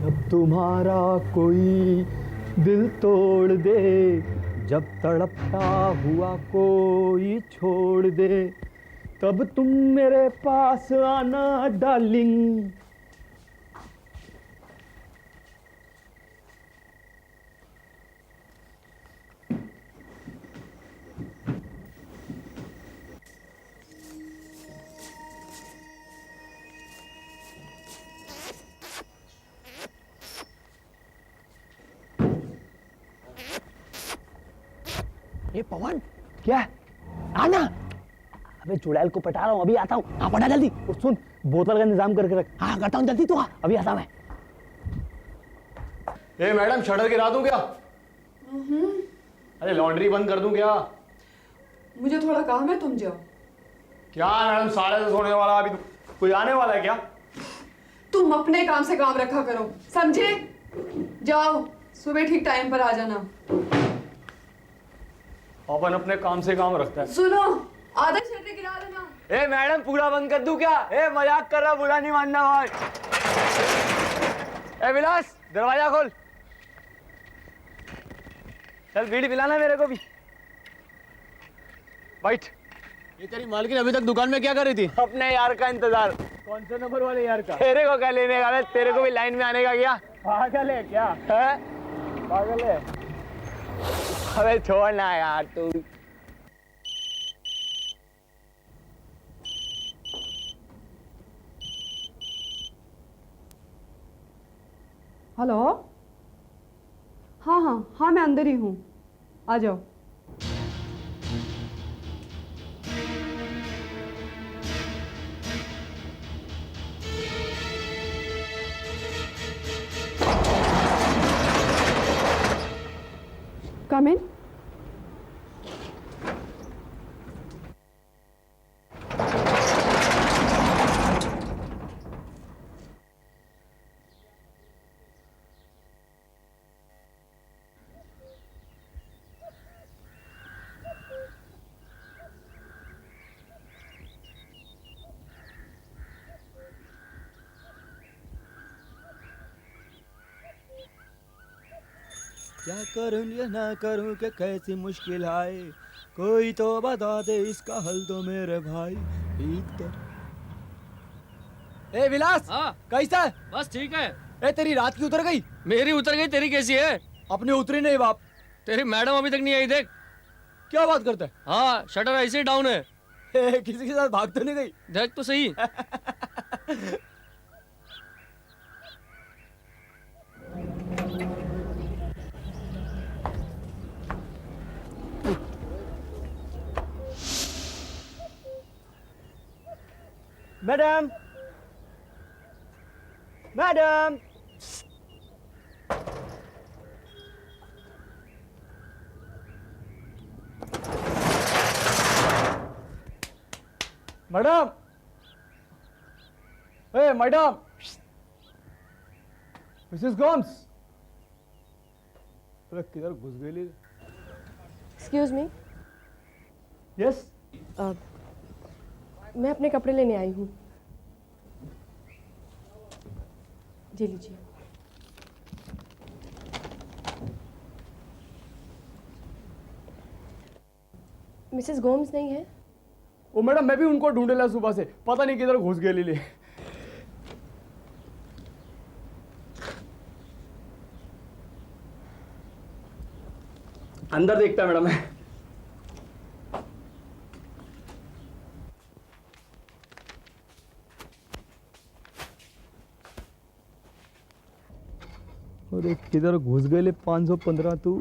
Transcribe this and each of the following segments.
जब तुम्हारा कोई दिल तोड़ दे, जब तड़पता हुआ कोई छोड़ दे, तब तुम मेरे पास आना डार्लिंग। ये पवन, क्या? आना। अबे चुड़ैल को पटा रहा हूँ, अभी आता हूँ। हाँ पटा जल्दी। और सुन, बोतल का इंतजाम करके रख। हाँ करता हूँ, जल्दी तू आ, अभी आता मैं। ए मैडम, शटर गिरा दूं क्या? अरे लॉन्ड्री बंद कर दूं क्या? मुझे थोड़ा काम है, तुम जाओ। क्या मैडम, 10:30 होने वाला, अभी कोई आने वाला है क्या? तुम अपने काम से काम रखा करो, समझे? जाओ, सुबह ठीक टाइम पर आ जाना। अपन अपने काम से काम रखता है। सुनो, आधा शटर गिरा देना। ए मैडम, पूरा बंद कर दूं क्या? ए मजाक कर रहा, बुरा नहीं मानना भाई। ए विलास, दरवाजा खोल। चल बीड़ी पिलाना मेरे को भी। बैठ। ये तेरी मालकिन अभी तक दुकान में क्या कर रही थी? अपने यार का इंतजार। कौन से नंबर वाले यार का? तेरे को क्या लेने का है? तेरे को भी लाइन में आने का क्या? पागल है क्या? है? पागल है। अबे छोड़ ना यार तू। हेलो। हाँ हाँ हाँ, मैं अंदर ही हूँ, आ जाओ। कम इन। क्या करूं या ना करूं कि कैसी मुश्किल आए, कोई तो बता दे इसका हल तो मेरे भाई। इधर ए विलास। हाँ कैसा है? बस ठीक है। ए तेरी रात की उतर गई? मेरी उतर गई, तेरी कैसी है? अपनी उतरी नहीं बाप। तेरी मैडम अभी तक नहीं आई, देख। क्या बात करता है? हाँ शटर ऐसे ही डाउन है। किसी के साथ भाग तो नहीं गई? देख तो सही। मैडम, मैडम, मैडम, ए मैडम, मिसेस गोम्स। अरे किधर घुस गई? Excuse me, yes. मैं अपने कपड़े लेने आई हूँ, जी लीजिए। मिसेस गोम्स नहीं है? ओ मैडम, मैं भी उनको ढूंढ रहा सुबह से, पता नहीं किधर घुस गए ले। अंदर देखता है मैडम मैं। अरे किधर घुस गए ले 515 तू।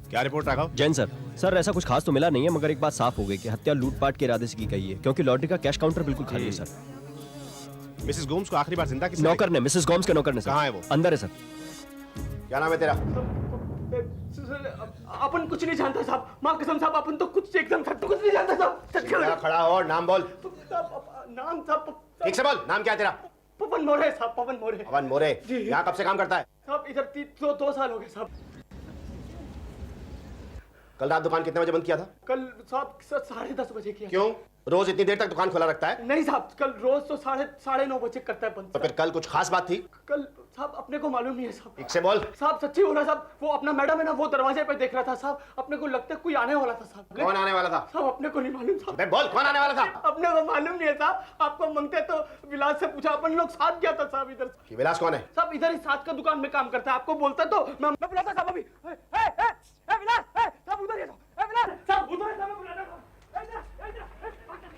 क्या रिपोर्ट रखा? जैन सर, ऐसा कुछ खास तो मिला नहीं है, मगर एक बात साफ हो गई कि हत्या लूटपाट के इरादे से की गई है, क्योंकि लॉटरी का कैश काउंटर बिल्कुल खाली है सर। मिसेस गोम्स को आखिरी बार जिंदा किसने नौकर ने, मिसेस गोम्स के नौकर ने सर। कहाँ है वो? अंदर है सर। क्या नाम है तेरा? अपन कुछ नहीं जानता साहब, माँ कसम साहब, अपन तो कुछ एकदम सच कुछ नहीं जानता साहब। सीधा खड़ा हो और नाम बोल। नाम साहब ठीक से बोल, नाम क्या है तेरा? पवन मोरे साहब, पवन मोरे। पवन मोरे। जी। यहाँ कब से काम करता है? साहब इधर 2 साल हो गए साहब। कल रात दुकान कितने बजे बंद किया था? कल साहब 10:30 बजे किया। क्यों? रोज इतनी देर तक दुकान खुला रखता है? नहीं साहब, कल रोज तो 9:30 बजे करता है बंद। तो फिर कल कुछ खास बात थी? कल साहब अपने को मालूम नहीं है साहब। ठीक से बोल। साहब सच्ची हो रहा साहब, वो अपना मैडम है ना, वो दरवाजे पे देख रहा था साहब, अपने को लगता है कोई आने वाला था साहब। कौन आने वाला था? साहब अपने को नहीं मालूम साहब। अबे बोल, कौन आने वाला था? अपने को मालूम नहीं है साहब, आपको मांगते तो विलास से पूछा, अपन लोग साथ गया था साहब इधर। कि विलास कौन है? साहब इधर ही साथ का दुकान में काम करता है, आपको बोलता तो मैं बुलाता साहब अभी। ए विलास, साहब उधर ही ए विलास, साहब उधर ही मैं बुलाता हूं।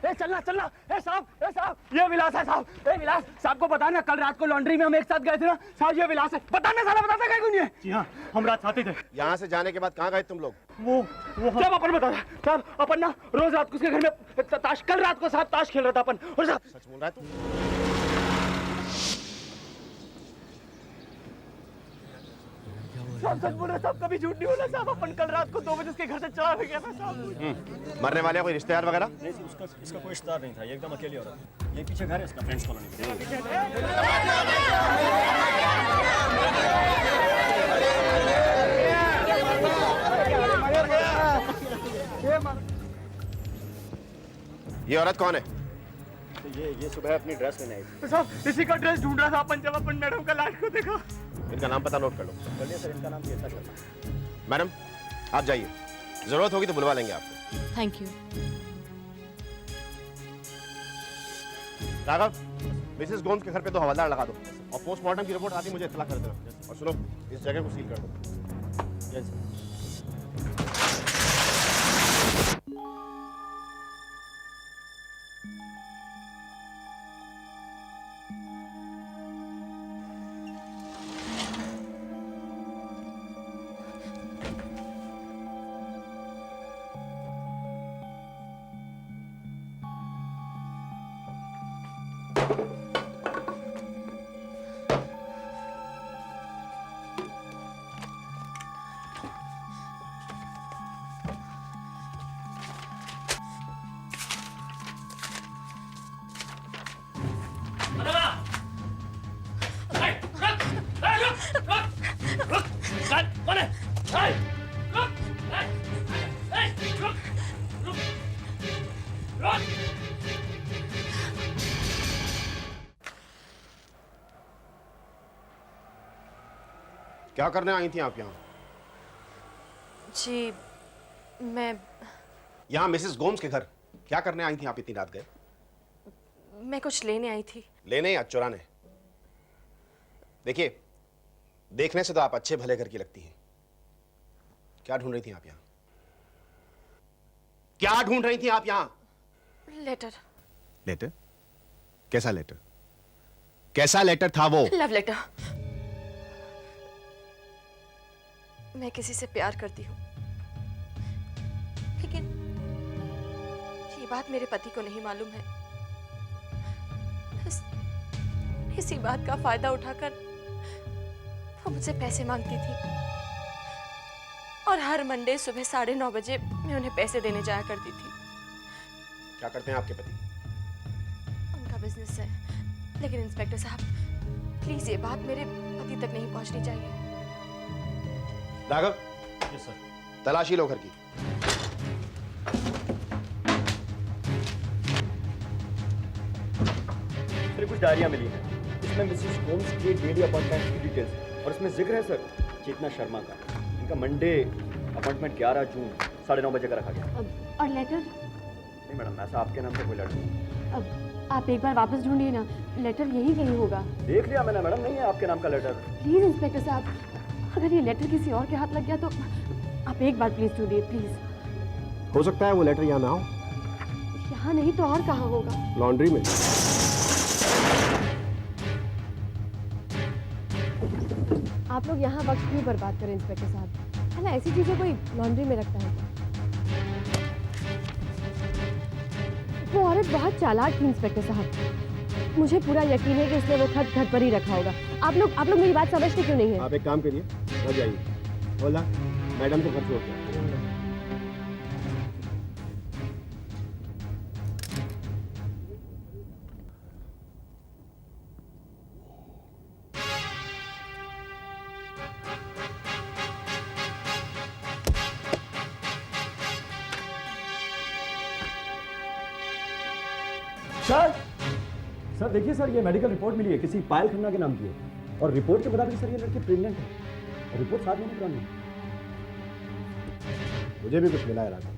ए चलना चलना, ए साहब ये विलास है साहब। ए विलास, साहब को बताना कल रात को लॉन्ड्री में हम एक साथ गए थे ना साहब, ये विलास है। बताना साला, बताता कहीं को नहीं है। जी हाँ, हम रात साथ ही थे। यहाँ से जाने के बाद कहाँ गए तुम लोग? वो साहब अपन बता साहब, अपन ना रोज रात को उसके घर में ताश, कल रात को साहब ताश खेल रहा था अपन। और साहब सच बोल रहा है तू? साहब सच बोल रहा साहब, कभी झूठ नहीं बोला साहब। अपन कल रात को 2 बजे उसके घर से चला भी गया था साहब। मरने वाले कोई रिश्तेदार वगैरह? नहीं उसका इसका कोई रिश्तेदार नहीं था, ये एकदम अकेली औरत है। ये पीछे घर है इसका, फ्रेंड्स कॉलोनी। ये औरत कौन है? तो ये सुबह अपनी ड्रेस लेने आई थी। तो साहब इसी का ड्रेस ढूंढ रहा था अपन, जब अपन मैडम का लाश को देखा। इनका नाम पता नोट कर लो। चलिए सर, इनका नाम केतन शर्मा। मैडम आप जाइए, जरूरत होगी तो बुलवा लेंगे आपको। Thank you. Raghav, Mrs Gomes के घर पे 2 हवलदार लगा दो और पोस्टमार्टम की रिपोर्ट आती मुझे इत्तला कर देना। और सुनो, इस जगह को सील कर दो। Yes sir. क्या करने आई थी आप यहाँ? जी मैं यहाँ मिसेस गोम्स के घर क्या करने आई थी आप इतनी रात गए? मैं कुछ लेने आई थी। लेने या चुराने? देखिए, देखने से तो आप अच्छे भले घर की लगती हैं। क्या ढूंढ रही थी आप यहाँ? क्या ढूंढ रही थी आप यहाँ? लेटर। लेटर? कैसा लेटर? कैसा लेटर था वो? Love letter. मैं किसी से प्यार करती हूँ, लेकिन ये बात मेरे पति को नहीं मालूम है। बस इसी बात का फायदा उठाकर वो मुझसे पैसे मांगती थी और हर मंडे सुबह 9:30 बजे मैं उन्हें पैसे देने जाया करती थी। क्या करते हैं आपके पति? उनका बिजनेस है, लेकिन इंस्पेक्टर साहब प्लीज ये बात मेरे पति तक नहीं पहुंचनी चाहिए। Raghav, yes sir. तलाशी लो घर की। फिर कुछ डायरियाँ मिली हैं, इसमें मिसेस गोम्स की डेली अपॉइंटमेंट की डिटेल्स और इसमें जिक्र है सर चेतना शर्मा का। इनका मंडे अपॉइंटमेंट 11 जून 9:30 बजे का रखा गया। और लेटर? नहीं मैडम, ऐसा आपके नाम से कोई लेटर नहीं। अब आप एक बार वापस ढूंढिए ना, लेटर यहीं कहीं होगा। देख लिया मैंने मैडम, नहीं है आपके नाम का लेटर। प्लीज इंस्पेक्टर साहब, अगर ये लेटर किसी और के हाथ लग गया तो आप एक बार प्लीज ढूंढिए प्लीज। हो सकता है वो लेटर यहाँ ना हो। यहाँ नहीं तो और कहाँ होगा? लॉन्ड्री में। आप लोग यहाँ वक्त क्यों बर्बाद करें इंस्पेक्टर साहब? है ना, ऐसी चीजें कोई लॉन्ड्री में रखता है क्या? वो औरत बहुत चालाक थी इंस्पेक्टर साहब, मुझे पूरा यकीन है कि उसने वो खत घर पर ही रखा होगा। आप लोग मेरी बात समझते क्यों नहीं है? आप एक काम करिए, आ जाइए। बोला मैडम को घर छोड़ के। सर देखिए सर, ये मेडिकल रिपोर्ट मिली है, किसी पायल खन्ना के नाम की है और रिपोर्ट के मुताबिक सर ये लड़की प्रेग्नेंट है। रिपोर्ट 7 महीने पुरानी है। मुझे भी कुछ मिला है राघव,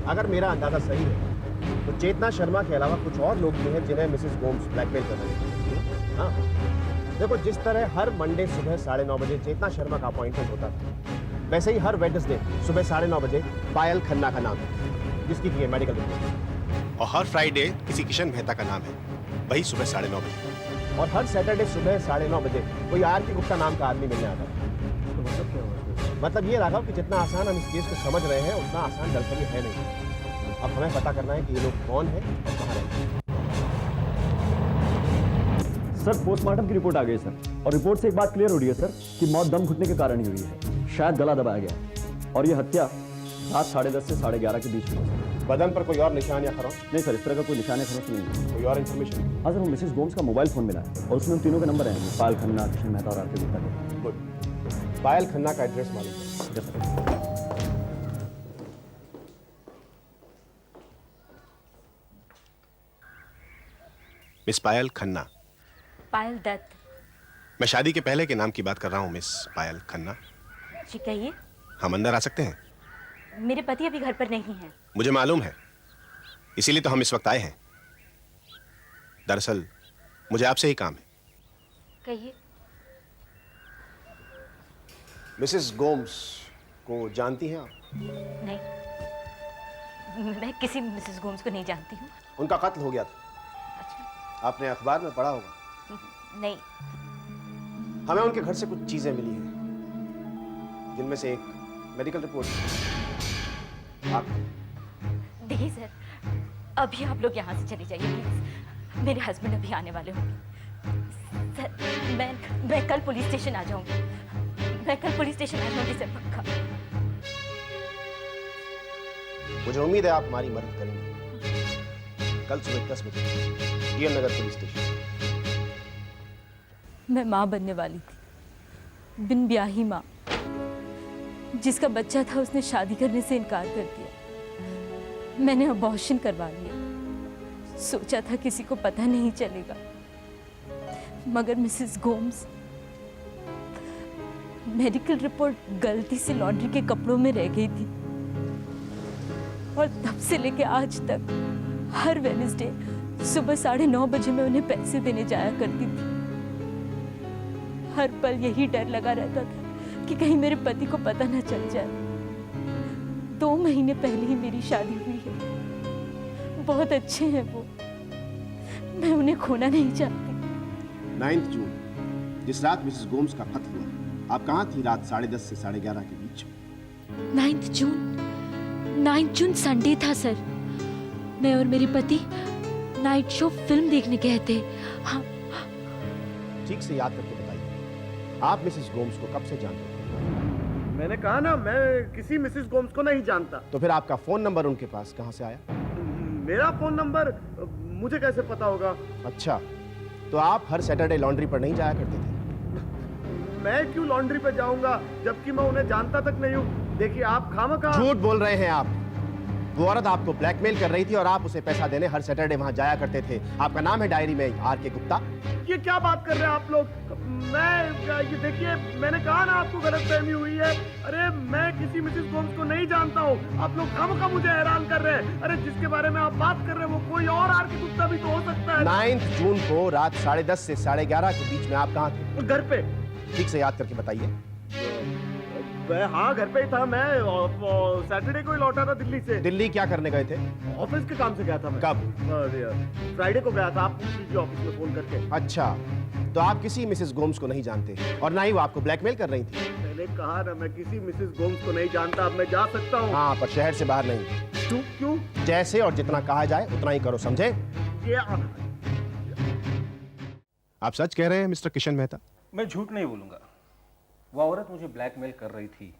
अगर मेरा अंदाजा सही है तो चेतना शर्मा के अलावा कुछ और लोग भी हैं जिन्हें मिसेस गोम्स ब्लैकमेल कर रहे हैं। हाँ, देखो जिस तरह हर मंडे सुबह 9:30 बजे चेतना शर्मा का अपॉइंटमेंट होता था, वैसे ही हर वेडनेसडे सुबह 9:30 बजे पायल खन्ना का नाम है जिसकी की है मेडिकल रिपोर्ट। और हर फ्राइडे किसी किशन मेहता का नाम है, वही सुबह 9:30 बजे। और हर सैटरडे सुबह 9:30 बजे कोई आर.के. गुप्ता नाम का आदमी मिलने आता है। तो मतलब क्या हुआ? मतलब ये राघव कि जितना आसान हम इस केस को समझ रहे हैं उतना आसान दरअसल है नहीं। अब हमें पता करना है कि ये लोग कौन है और कहाँ रहते हैं। सर पोस्टमार्टम की रिपोर्ट आ गई सर, और रिपोर्ट से एक बात क्लियर हो रही है सर कि मौत दम घुटने के कारण ही हुई है। शायद गला दबाया गया और ये हत्या रात 10:30 से 11:30 के बीच में हुई। बदन पर कोई और निशान या खरोंच? नहीं सर, इस तरह का कोई निशान या खरोंच नहीं है। कोई और इन्फॉर्मेशन? हाँ सर, वो मिसेस गोम्स का मोबाइल फोन मिला है और उसमें उन तीनों के नंबर हैं, पायल खन्ना, किशन मेहता और आर.के. गुप्ता के। गुड। पायल खन्ना का एड्रेस मालूम है? Yes sir. मिस पायल खन्ना। पायल दत्त। मैं शादी के पहले के नाम की बात कर रहा हूँ मिस पायल खन्ना। जी कहिए। हम अंदर आ सकते हैं? मेरे पति अभी घर पर नहीं हैं। मुझे मालूम है, इसीलिए तो हम इस वक्त आए हैं। दरअसल मुझे आपसे ही काम है। कहिए। मिसेस गोम्स को जानती हैं आप? नहीं, मैं किसी मिसेस गोम्स को नहीं जानती हूँ। उनका कत्ल हो गया था। अच्छा। आपने अखबार में पढ़ा होगा। नहीं। हमें उनके घर से कुछ चीजें मिली हैं, जिनमें से एक मेडिकल रिपोर्ट। आप देखिए सर, अभी आप लोग यहाँ से चले जाइए प्लीज। मेरे हस्बैंड अभी आने वाले होंगे। सर मैं कल पुलिस स्टेशन आ जाऊंगी। मैं कल पुलिस स्टेशन आ जाऊंगी सर, पक्का। मुझे उम्मीद है आप हमारी मदद करेंगे। कल सुबह 10 बजे डीएम नगर पुलिस स्टेशन। मैं माँ बनने वाली थी, बिन ब्याही माँ। जिसका बच्चा था उसने शादी करने से इनकार कर दिया। मैंने अबॉर्शन करवा लिया। सोचा था किसी को पता नहीं चलेगा, मगर मिसेस गोम्स मेडिकल रिपोर्ट गलती से लॉन्ड्री के कपड़ों में रह गई थी और तब से लेके आज तक हर वेडनेसडे सुबह 9:30 बजे मैं उन्हें पैसे देने जाया करती थी। हर पल यही डर लगा रहता था कि कहीं मेरे पति को पता न चल जाए। 2 महीने पहले ही मेरी शादी हुई है। बहुत अच्छे हैं वो, मैं उन्हें खोना नहीं चाहती। 9 जून, जिस रात मिसेस गोम्स का कत्ल हुआ, आप कहाँ थी रात 10:30 से 11:30 के बीच? 9 जून संडे था सर। मैं और मेरे पति नाइट शो फिल्म देखने गए थे। हाँ। ठीक से याद करके बताइए, आप मिसेस गोम्स को कब से जानते थे? मैंने कहा ना, मैं किसी मिसेस गोम्स को नहीं जानता। तो फिर आपका फोन नंबर उनके पास कहाँ से आया? मेरा फोन नंबर मुझे कैसे पता होगा? अच्छा, तो आप हर सैटरडे लॉन्ड्री पर नहीं जाया करते थे? मैं क्यों लॉन्ड्री पे जाऊंगा जबकि मैं उन्हें जानता तक नहीं हूँ। देखिए आप खामखा झूठ बोल रहे हैं आप। वो औरत आपको ब्लैकमेल कर रही थी और आप उसे पैसा देने हर सैटरडे वहां जाया करते थे। आपका नाम है डायरी में आर.के. गुप्ता। ये क्या बात कर रहे हैं आप लोग? ये देखिए, मैंने कहा ना आपको गलतफहमी हुई है। अरे मैं किसी मिसेस गोम्स को नहीं जानता हूँ। आप लोग खामखा मुझे हैरान कर रहे हैं। अरे जिसके बारे में आप बात कर रहे हैं वो कोई और आर.के. गुप्ता भी तो हो सकता है। 9 जून को रात 10:30 से 11:30 के बीच में आप कहाँ थे? घर पे। ठीक से याद करके बताइए। हाँ, घर पे ही था। मैं सैटरडे को ही लौटा था दिल्ली से। दिल्ली क्या करने गए थे? ऑफिस के काम से गया था मैं। कब? फ्राइडे को गया था। आप पूछ लीजिए ऑफिस में फोन करके। अच्छा, तो आप किसी मिसेस गोम्स को नहीं जानते और ना ही वो आपको ब्लैकमेल कर रही थी? मैंने कहा ना, मैं किसी मिसेस गोम्स को नहीं जानता। अब मैं जा सकता हूँ। हाँ, पर शहर से बाहर नहीं। क्यों? जैसे और जितना कहा जाए उतना ही करो, समझे? ये आप सच कह रहे हैं मिस्टर किशन मेहता? मैं झूठ नहीं बोलूंगा, वो औरत मुझे ब्लैकमेल कर रही थी।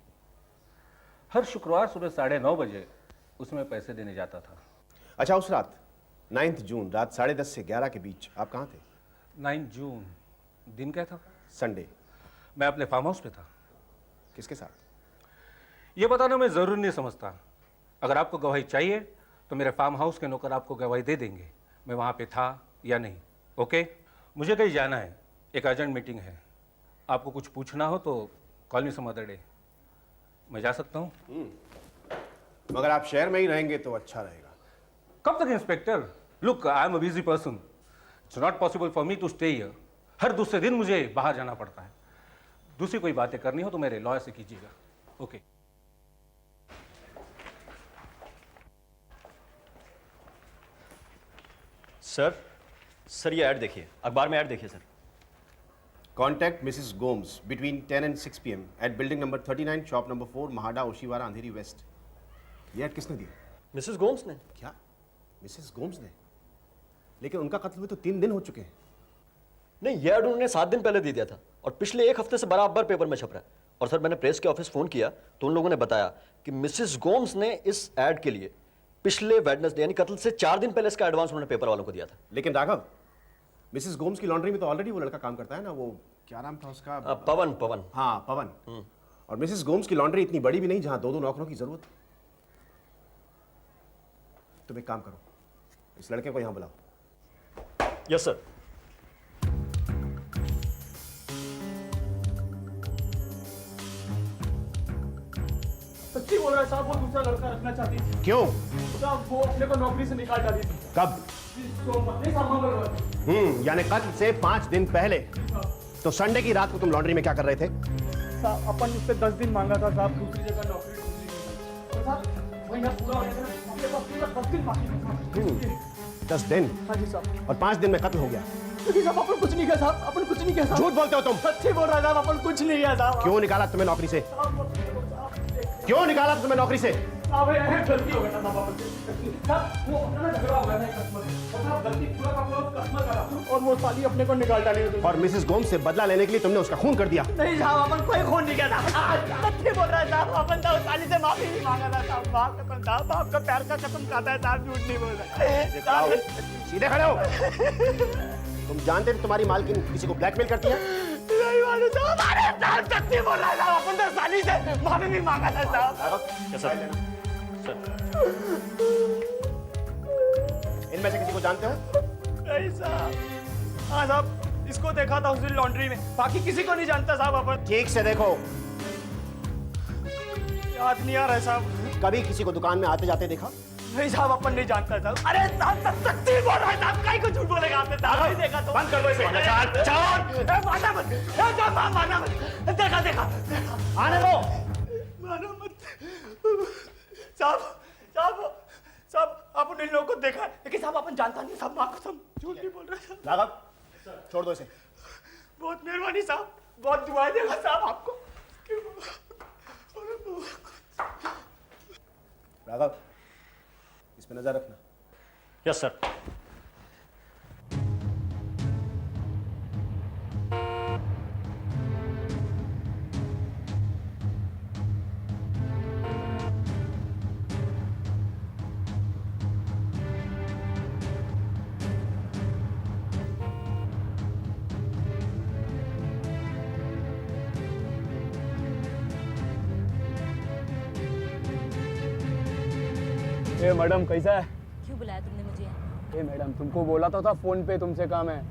हर शुक्रवार सुबह 9:30 बजे उसमें पैसे देने जाता था। अच्छा, उस रात 9 जून रात 10:30 से 11 के बीच आप कहाँ थे? 9 जून दिन क्या था? संडे। मैं अपने फार्म हाउस पे था। किसके साथ? ये बताना मैं जरूरी नहीं समझता। अगर आपको गवाही चाहिए तो मेरे फार्म हाउस के नौकर आपको गवाही दे देंगे मैं वहाँ पे था या नहीं। ओके, मुझे कहीं जाना है, एक अर्जेंट मीटिंग है। आपको कुछ पूछना हो तो call me some other day. मैं जा सकता हूँ? मगर आप शहर में ही रहेंगे तो अच्छा रहेगा। कब तक inspector? Look, I am a busy person, it's not possible for me to stay here. हर दूसरे दिन मुझे बाहर जाना पड़ता है। दूसरी कोई बातें करनी हो तो मेरे लॉयर से कीजिएगा। ओके। सर ये ऐड देखिए, अखबार में ऐड देखिए sir. Contact Mrs. Gomes between 10 and 6 p.m. at building number 39, shop number 4, Mahada, Oshiwara, Andheri West. ये ऐड किसने दिया? मिसेस गोम्स ने। क्या? मिसेस गोम्स ने? लेकिन उनका कत्ल हुए तो 3 दिन हो चुके हैं। नहीं, ये ऐड उन्होंने 7 दिन पहले दे दिया था और पिछले 1 हफ्ते से बराबर पेपर में छप रहा है। और सर, मैंने प्रेस के ऑफिस फोन किया तो उन लोगों ने बताया कि मिसेस गोम्स ने इस ऐड के लिए पिछले वेडनेसडे यानी कत्ल से 4 दिन पहले इसका एडवांस उन्होंने पेपर वालों को दिया था। लेकिन राघव, मिसेस गोम्स की लॉन्ड्री में तो ऑलरेडी वो लड़का काम करता है ना, वो क्या नाम था उसका? पवन। हाँ, पवन। और मिसेस गोम्स की लॉन्ड्री इतनी बड़ी भी नहीं जहां 2-2 नौकरों की जरूरत है। तुम एक काम करो, इस लड़के को यहां बुलाओ। Yes sir. सच्ची बोल रहा है साहब, वो दूसरा लड़का रखना चाहती थी। क्यों? साहब, वो अपने को नौकरी से निकाल डाली थी। कब? नहीं साहब, मंगलवार। यानी कत्ल से 5 दिन पहले। तो संडे की रात को तुम लॉन्ड्री में क्या कर रहे थे? साहब, अपन उससे 10 दिन मांगा था साहब, दूसरी जगह नौकरी ढूंढ ली थी। तो साहब, महीना पूरा होने का अपने पास पूरा 10 दिन बाकी था। 10 दिन? हाँ जी साहब। और 5 दिन में कत्ल हो गया? लेकिन साहब, अपन कुछ नहीं किया साहब, अपन कुछ नहीं किया साहब। झूठ बोलते हो तुम। सच्ची बोल रहा है साहब, अपन कुछ नहीं किया साहब। क्यों निकाला तुम्हें नौकरी से? क्यों निकाला तुम्हें नौकरी से? साहब, गलती हो गया था साहब, अपन से। साहब, वो अपना झगड़ा हो गया था एक कस्टमर से। और साहब, गलती पूरा का पूरा कस्टमर का था। और वो साली अपने को निकाल डाली थी। और मिसेस गोम्स से बदला लेने के लिए तुमने उसका खून कर दिया? नहीं साहब, अपन कोई खून नहीं किया था। सच्ची बोल रहा है साहब, अपन तो उस साली से माफी नहीं मांगा था साहब। बाप कसम साहब, बाप का प्यार का कसम खाता है साहब, झूठ नहीं बोल रहा। सीधे खड़े हो। तुम जानते थे तुम्हारी मालकिन किसी को ब्लैकमेल करती है? नहीं मालूम साहब, अरे साहब सच्ची बोल रहा है साहब, अपन तो साली से माफी भी मांगा था साहब। Yes sir. इनमें से किसी को जानते हो? नहीं साहब। हाँ साहब, इसको देखा था उस दिन लॉन्ड्री में, बाकी किसी को नहीं जानता साहब अपन। ठीक से देखो। याद नहीं आ रहा है साहब। कभी किसी को दुकान में आते जाते देखा? नहीं साहब, अपन नहीं जानता साहब। अरे साहब, सच्ची बोल रहा है साहब, काहे को झूठ बोलेगा आपने साहब? नहीं देखा तो बंद कर दो इसे। माना मत, माना मत। देखा आने दो। माना मत साहब, अपन इन लोगों को देखा है, लेकिन साहब अपन जानता नहीं साहब, माँ कसम झूठ नहीं बोल रहा साहब। राघव, छोड़ दो इसे। बहुत मेहरबानी साहब, बहुत दुआएं देगा साहब आपको। राघव, इस पे नजर रखना। Yes sir. ए मैडम, कैसा है? क्यों बुलाया तुमने मुझे? ए मैडम, तुमको बोला तो था फोन पे तुमसे काम है।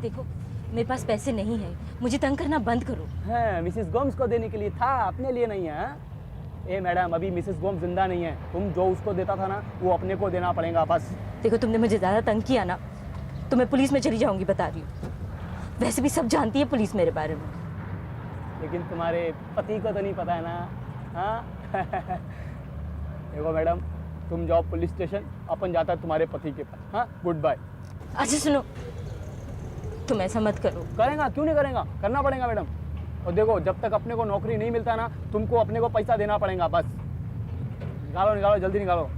देखो, मेरे पास पैसे नहीं है, मुझे तंग करना बंद करो। है, मिसेस गोम्स को देने के लिए था, अपने लिए नहीं है। ए मैडम, अभी मिसेस गोम्स जिंदा नहीं है। तुम जो उसको देता था ना, वो अपने को देना पड़ेगा बस। देखो, तुमने मुझे ज़्यादा तंग किया ना तो मैं पुलिस में चली जाऊंगी, बता रही हूँ। वैसे भी सब जानती है पुलिस मेरे बारे में। लेकिन तुम्हारे पति को तो नहीं पता है ना? हाँ देखो मैडम, तुम जाओ पुलिस स्टेशन, अपन जाता है तुम्हारे पति के पास। हाँ, गुड बाय। अच्छा सुनो, तुम ऐसा मत करो। करेगा, क्यों नहीं करेगा? करना पड़ेगा मैडम। और देखो, जब तक अपने को नौकरी नहीं मिलता ना, तुमको अपने को पैसा देना पड़ेगा बस। निकालो, जल्दी निकालो।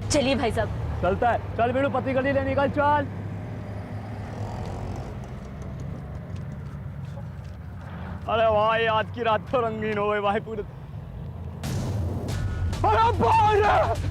चलिए भाई साहब। चलता है, चल बेड़ू, पति गली ले निकल, चल। अरे भाई आज की रात तो रंगीन हो गई भाई पूरे। अरे भाई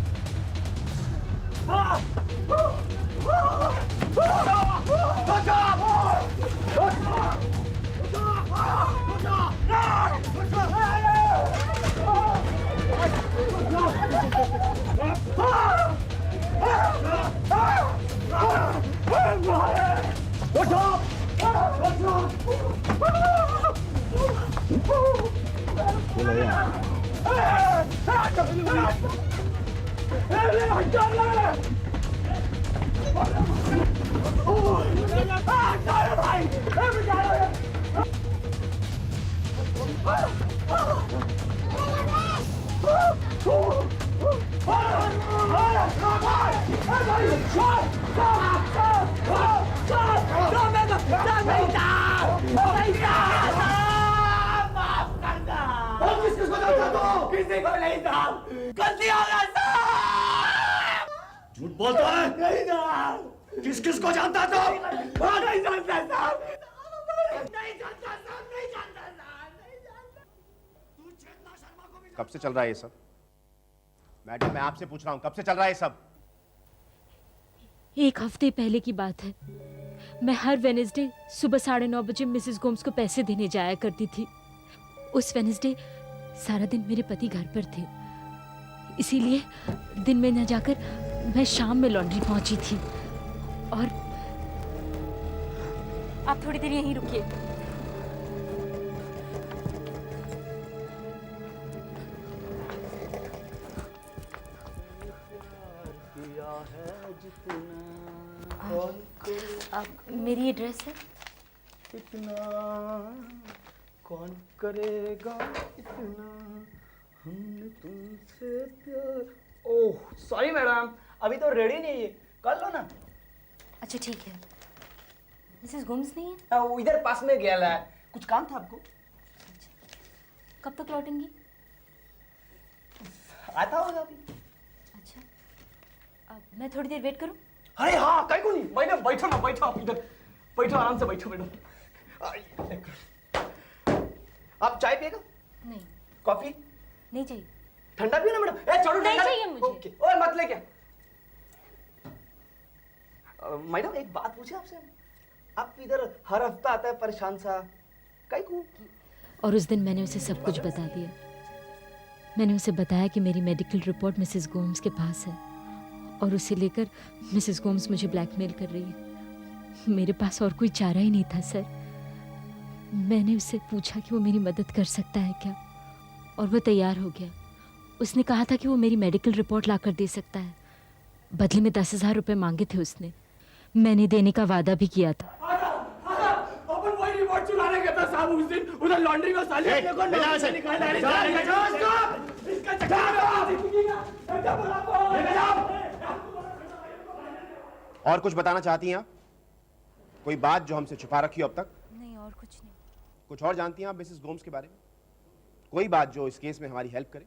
झूठ बोलता है? नहीं साहब। किस किस को जानता तो? नहीं जानता साहब। नहीं जानता साहब, नहीं जानता साहब, नहीं जानता। तू चेतना शर्मा को भी कब से चल रहा है ये सब? मैडम मैं आपसे पूछ रहा हूँ कब से चल रहा है ये सब? 1 हफ्ते पहले की बात है। मैं हर वेडनेसडे सुबह 9:30 बजे मिसेस गोम्स को पैसे देने जाया करती थी। उस वेडनेसडे सारा दिन मेरे पति घर पर थे, इसीलिए दिन में न जाकर मैं शाम में लॉन्ड्री पहुंची थी। और आप थोड़ी देर यहीं रुकिए। मेरी ये ड्रेस है। इतना कौन करेगा इतना, हमने तुमसे प्यार। ओह सॉरी मैडम, अभी तो रेडी नहीं है, कर लो ना। अच्छा ठीक है। मिसेस गोम्स नहीं है? वो इधर पास में गया है, कुछ काम था आपको? कब तक लौटेंगी? आता होगा अभी। अच्छा, अब मैं थोड़ी देर वेट करूं? अरे हाँ कहीं को नहीं, मैडम बैठो ना, बैठो आप इधर बैठो, आराम से बैठो मैडम। आप चाय पिएगा? नहीं। कॉफी? नहीं चाहिए। ठंडा पियो ना मैडम। ए छोड़ो, नहीं ठंडा चाहिए मुझे। ओके, ओए मत ले क्या। मैडम एक बात पूछे आपसे, आप इधर हर हफ्ता आता है परेशान सा, कहीं को? और उस दिन मैंने उसे सब कुछ बता दिया। मैंने उसे बताया कि मेरी मेडिकल रिपोर्ट मिसेस गोम्स के पास है और उसे लेकर मिसेस गोम्स मुझे ब्लैकमेल कर रही है। मेरे पास और कोई चारा ही नहीं था सर। मैंने उससे पूछा कि वो मेरी मदद कर सकता है क्या, और वो तैयार हो गया। उसने कहा था कि वो मेरी मेडिकल रिपोर्ट ला कर दे सकता है। बदले में 10,000 रुपये मांगे थे उसने। मैंने देने का वादा भी किया था। अपन वही रिपोर्ट चुराने गया था साहब उस दिन, उधर लॉन्ड्री में साले अपने को नौकरी से निकाल रहे थे। इसका और कुछ बताना चाहती हैं आप? कोई बात जो हमसे छुपा रखी हो अब तक? नहीं, और कुछ नहीं। कुछ और जानती हैं आप मिसेस गोम्स के बारे में? कोई बात जो इस केस में हमारी हेल्प करे?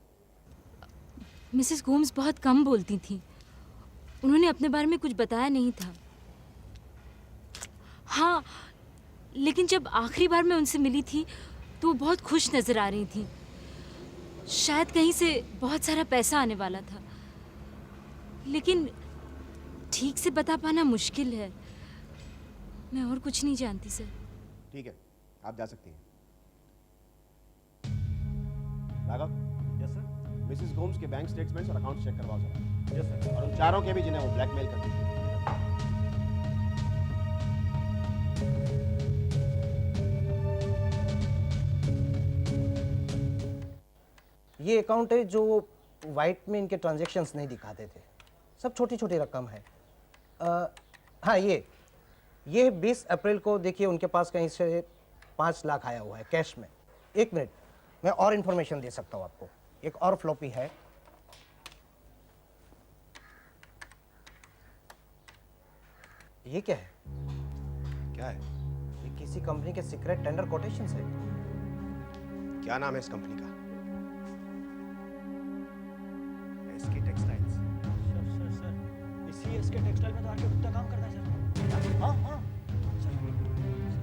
मिसेस गोम्स बहुत कम बोलती थी। उन्होंने अपने बारे में कुछ बताया नहीं था। हाँ, लेकिन जब आखिरी बार मैं उनसे मिली थी तो वो बहुत खुश नजर आ रही थी। शायद कहीं से बहुत सारा पैसा आने वाला था, लेकिन ठीक से बता पाना मुश्किल है। मैं और कुछ नहीं जानती सर। ठीक है, आप जा सकती हैं। Raghav. Yes sir. Mrs Gomes के बैंक स्टेटमेंट्स और अकाउंट चेक करवाओ जरा। Yes sir. और उन चारों के भी जिन्हें वो ब्लैकमेल करती है। ये अकाउंट है जो वाइट में इनके ट्रांजैक्शंस नहीं दिखाते थे, सब छोटी छोटी रकम है। हाँ ये 20 अप्रैल को देखिए उनके पास कहीं से 5 लाख आया हुआ है कैश में। 1 मिनट, मैं और इन्फॉर्मेशन दे सकता हूँ आपको। एक और फ्लॉपी है, ये क्या है? क्या है? ये किसी कंपनी के सीक्रेट टेंडर कोटेशंस है। क्या नाम है इस कंपनी का? SK textiles. सर इसी एसके टेक्सटाइल में तो आके गुप्ता काम करता है सर। हाँ हाँ सर,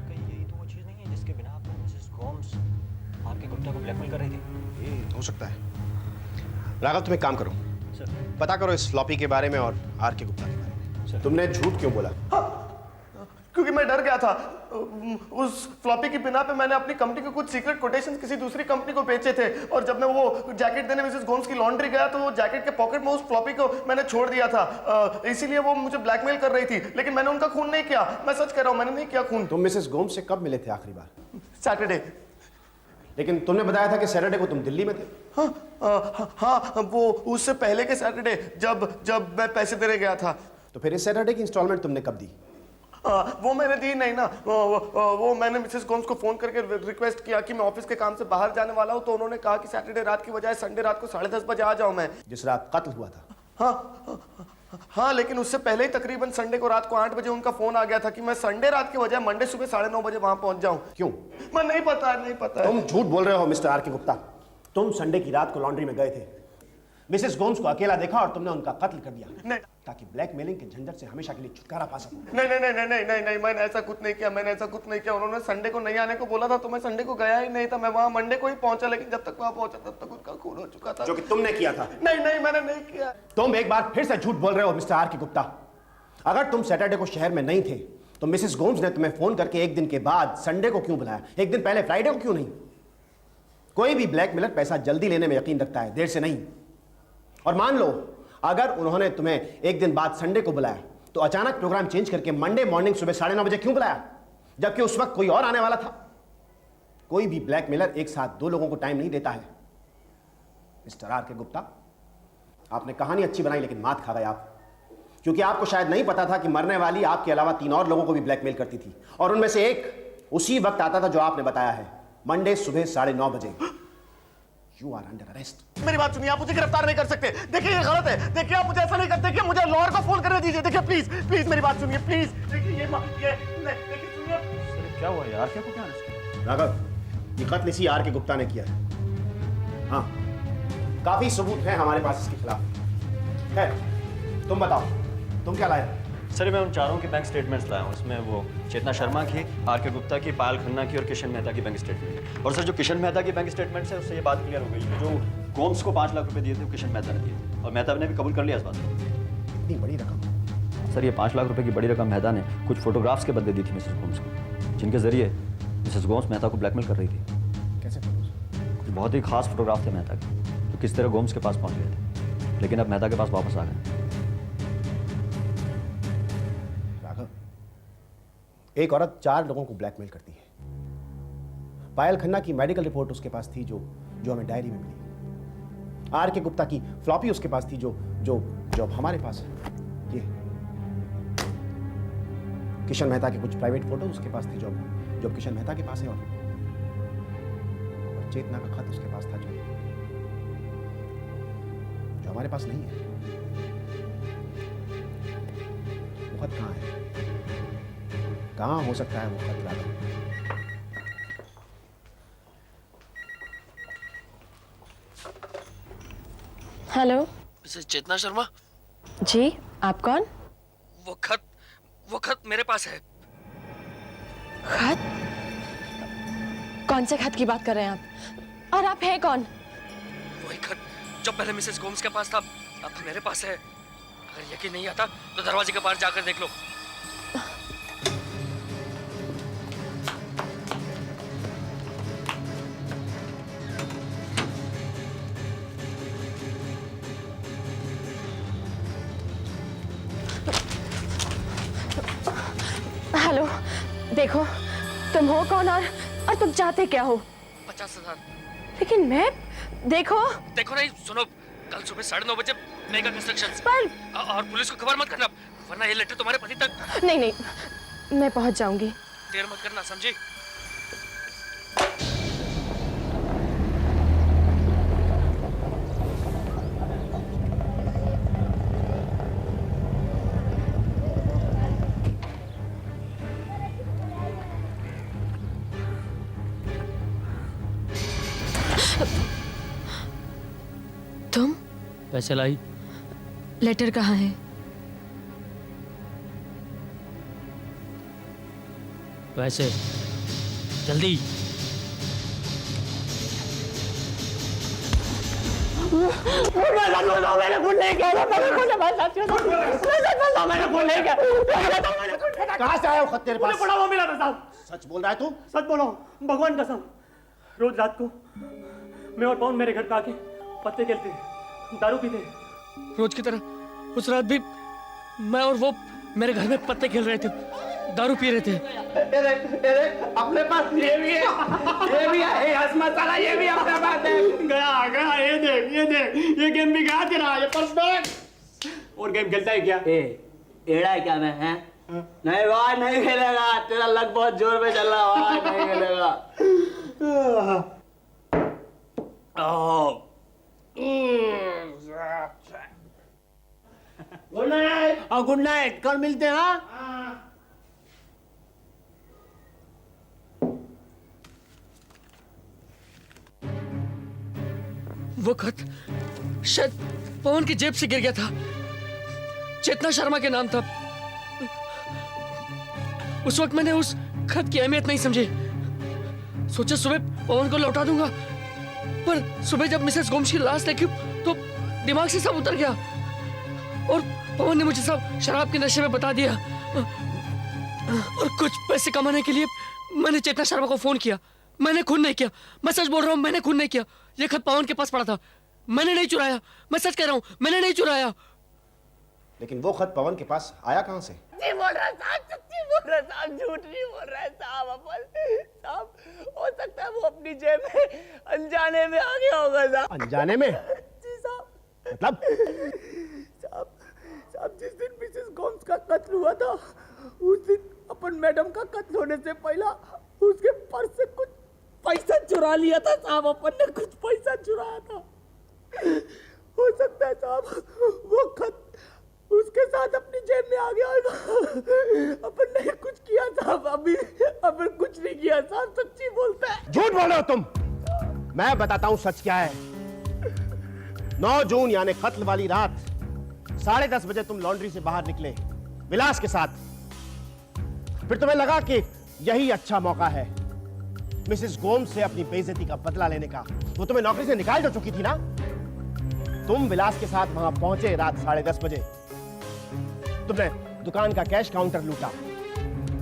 कहीं यही तो वो चीज़ नहीं है जिसके बिना आपको मिसेस गोम्स आरके गुप्ता को ब्लैकमेल कर रही थी। हो सकता है। राघव तुम एक काम करो, पता करो इस फ्लॉपी के बारे में और आरके गुप्ता के बारे में। तुमने झूठ क्यों बोला? क्योंकि मैं डर गया था। उस फ्लॉपी की बिना पे मैंने अपनी कंपनी के कुछ सीक्रेट कोटेशंस किसी दूसरी कंपनी को बेचे थे, और जब मैं वो जैकेट देने मिसेस गोम्स की लॉन्ड्री गया तो वो जैकेट के पॉकेट में उस फ्लॉपी को मैंने छोड़ दिया था। इसीलिए वो मुझे ब्लैकमेल कर रही थी, लेकिन मैंने उनका खून नहीं किया। मैं सच कह रहा हूँ, मैंने नहीं किया खून। तुम मिसेस गोम्स से कब मिले थे आखिरी बार? सैटरडे। लेकिन तुमने बताया था कि सैटरडे को तुम दिल्ली में थे। हाँ, वो उससे पहले के सैटरडे जब मैं पैसे देने गया था। तो फिर इस सैटरडे की इंस्टॉलमेंट तुमने कब दी? वो मैंने दी नहीं ना। वो मैंने मिसेस गोम्स को फोन करके रिक्वेस्ट किया कि मैं ऑफिस के काम से बाहर जाने वाला हूँ, तो उन्होंने कहा कि सैटरडे रात की बजाय संडे रात को 10:30 बजे आ जाऊँ मैं। जिस रात कत्ल हुआ था। हाँ, लेकिन उससे पहले ही तकरीबन संडे को रात को 8 बजे उनका फोन आ गया था कि मैं संडे रात के बजाय मंडे सुबह 9:30 बजे वहां पहुंच जाऊं। क्यों? मैं नहीं पता। तुम झूठ बोल रहे हो मिस्टर आरके गुप्ता। तुम संडे की रात को लॉन्ड्री में गए थे, मिसेस गोम्स को अकेला देखा और तुमने उनका कत्ल कर दिया। नहीं, ताकि ब्लैकमेलिंग के झंझट से हमेशा के लिए छुटकारा पा सको। नहीं, मैंने ऐसा कुछ नहीं किया। उन्होंने संडे को नहीं आने को बोला था, तो मैं संडे को गया ही नहीं था। मैं वहां मंडे को ही पहुंचा, लेकिन जब तक वहां पहुंचा तब तक उनका खून हो चुका था। जो कि तुमने किया था। नहीं, मैंने नहीं किया। तुम एक बार फिर से झूठ बोल रहे हो मिस्टर आरके गुप्ता। अगर तुम सैटरडे को शहर में नहीं थे तो मिसेस गोम्स ने तुम्हें फोन करके एक दिन के बाद संडे को क्यों बुलाया? एक दिन पहले फ्राइडे को क्यों नहीं? कोई भी ब्लैकमेलर पैसा जल्दी लेने में यकीन रखता है, देर से नहीं। और मान लो अगर उन्होंने तुम्हें एक दिन बाद संडे को बुलाया, तो अचानक प्रोग्राम चेंज करके मंडे मॉर्निंग सुबह 9:30 बजे क्यों बुलाया, जबकि उस वक्त कोई और आने वाला था? कोई भी ब्लैकमेलर एक साथ दो लोगों को टाइम नहीं देता है। मिस्टर आरके गुप्ता, आपने कहानी अच्छी बनाई लेकिन मात खा गए आप, क्योंकि आपको शायद नहीं पता था कि मरने वाली आपके अलावा 3 और लोगों को भी ब्लैकमेल करती थी, और उनमें से एक उसी वक्त आता था जो आपने बताया है, मंडे सुबह 9:30 बजे। You are under arrest. मेरी बात सुनिए, आप मुझे गिरफ्तार नहीं कर सकते। देखिए ये गलत है। देखिए आप मुझे ऐसा नहीं करते कि मुझे लॉयर को फोन करने दीजिए। देखिए प्लीज मेरी बात सुनिए, प्लीज। देखिए देखिए सुनिए। क्या हुआ यार, क्या को क्या है? राघव, ये कत्ल इसी आरके गुप्ता ने किया है। हाँ, काफी सबूत हैं हमारे पास इसके खिलाफ। है, तुम बताओ, तुम क्या लाए? सर मैं उन चारों के बैंक स्टेटमेंट्स लाया हूँ। इसमें वो चेतना शर्मा की, आरके गुप्ता की, पायल खन्ना की और किशन मेहता की बैंक स्टेटमेंट। और सर जो किशन मेहता की बैंक स्टेटमेंट्स है उससे ये बात क्लियर हो गई कि जो गोम्स को 5 लाख रुपए दिए थे वो किशन मेहता ने दिए, और मेहता ने भी कबूल कर लिया इस बात को। इतनी बड़ी रकम? सर ये 5 लाख रुपए की बड़ी रकम मेहता ने कुछ फोटोग्राफ्स के बदले दी थी मिसेस गोम्स को, जिनके जरिए मिसेस गोम्स मेहता को ब्लैकमेल कर रही थी। कैसे? बहुत ही खास फोटोग्राफ थे मेहता के, तो किस तरह गोम्स के पास पहुंच गए थे, लेकिन अब मेहता के पास वापस आ गए। एक औरत 4 लोगों को ब्लैकमेल करती है। पायल खन्ना की मेडिकल रिपोर्ट उसके पास थी जो हमें डायरी में मिली। आरके गुप्ता की फ्लॉपी उसके पास थी जो अब हमारे पास है। ये किशन मेहता के कुछ प्राइवेट फोटो उसके पास थी जो किशन मेहता के पास है, और चेतना का खत उसके पास था जो हमारे पास नहीं है। वो खत कहाँ है? कहाँ हो सकता है वो खत? राघव, हेलो। मिसेस चेतना शर्मा? जी, आप कौन? वो खत मेरे पास है। खत? कौन से खत की बात कर रहे हैं आप? और आप हैं कौन? वही खत जो पहले मिसेस गोम्स के पास था, अब मेरे पास है। अगर यकीन नहीं आता तो दरवाजे के बाहर जाकर देख लो। हेलो, देखो तुम हो कौन और तुम चाहते क्या हो? 50,000। लेकिन मैं देखो नहीं, सुनो, कल सुबह 9:30 बजे मेगा कंस्ट्रक्शंस पर और पुलिस को खबर मत करना, वरना ये लेटर तुम्हारे पति तक। नहीं, मैं पहुंच जाऊंगी। देर मत करना, समझी? तुम? पैसे लाई? लेटर कहाँ है? पैसे जल्दी। मैंने खून नहीं किया, मैंने खून नहीं किया। कहाँ से आया वो खत तेरे पास? पड़ा हुआ मिला था साहब। सच बोल रहा है तू? सच बोलो, भगवान कसम। रोज रात को मैं और पवन मेरे घर पे आके पत्ते खेलते, दारू पीते। रोज की तरह उस रात भी मैं और वो मेरे घर में पत्ते खेल रहे थे, दारू पी रहे थे। अपने पास ये भी है, मसाला ये भी अपने पास है। गया ये देख, ये गेम भी गया तेरा, ये पर्स बैग। और गेम खेलता है क्या? एड़ा है क्या मैं? हैं? नहीं भाई नहीं खेलेगा, तेरा लक बहुत जोर में चल रहा भाई, नहीं खेलेगा। Good night. गुड नाइट, कल मिलते हैं। हाँ वो खत शायद पवन की जेब से गिर गया था। चेतना शर्मा के नाम था। उस वक्त मैंने उस खत की अहमियत नहीं समझी। सोचा सुबह पवन को लौटा दूंगा, पर सुबह जब मिसेस गोम्स की लाश देखी तो दिमाग से सब उतर गया और पवन ने मुझे सब शराब के नशे में बता दिया। और कुछ पैसे कमाने के लिए मैंने चेतना शर्मा को फोन किया। मैंने खून नहीं किया, मैं सच बोल रहा हूँ, मैंने खून नहीं किया। ये खत पवन के पास पड़ा था, मैंने नहीं चुराया। मैं सच कह रहा हूँ, मैंने नहीं चुराया। लेकिन वो खत पवन के पास आया कहाँ से? सच्ची बोल रहा साहब, सच्ची बोल रहा साहब, झूठ नहीं बोल रहा साहब। साहब हो सकता है वो अपनी जेब में अनजाने में आ गया होगा साहब। अनजाने में? जी साहब। मतलब? साहब जिस दिन मिसेस गोम्स का कत्ल हुआ था, उस दिन अपन मैडम का कत्ल होने से पहला उसके पर्स से कुछ पैसा चुरा लिया था साहब। अपन ने कुछ पैसा चुराया था। हो सकता है साहब वो खत उसके साथ अपनी जेब में आ गया होगा। अपन ने कुछ किया साहब, अभी अपन कुछ नहीं किया साहब, सच्ची बोलता है। झूठ बोल रहे हो तुम। मैं बताता हूं सच क्या है। 9 जून यानी कत्ल वाली रात 10:30 बजे तुम लॉन्ड्री से बाहर निकले विलास के साथ। फिर तुम्हें लगा कि यही अच्छा मौका है मिसेस गोम्स से अपनी बेइज्जती का बदला लेने का। वो तुम्हें नौकरी से निकाल जो चुकी थी ना। तुम विलास के साथ वहां पहुंचे रात 10:30 बजे। तुमने दुकान का कैश काउंटर लूटा,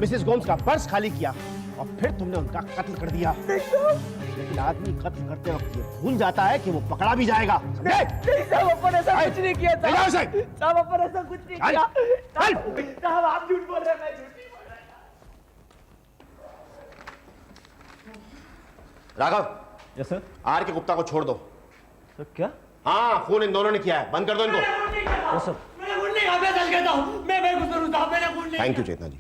मिसेस गोम्स का पर्स खाली किया और फिर तुमने उनका कत्ल कर दिया। लेकिन आदमी कत्ल करते वक्त ये भूल जाता है कि वो पकड़ा भी जाएगा। नहीं साहब, अपन ऐसा कुछ नहीं किया साहब। साहब अपन ऐसा कुछ नहीं किया साहब। आप झूठ बोल रहे हैं, मैं झूठ नहीं बोल रहा। राघव। Yes sir. आर के गुप्ता को छोड़ दो। सर क्या? हाँ, खून इन दोनों ने किया है, बंद कर दो इनको। थैंक यू चेतना जी।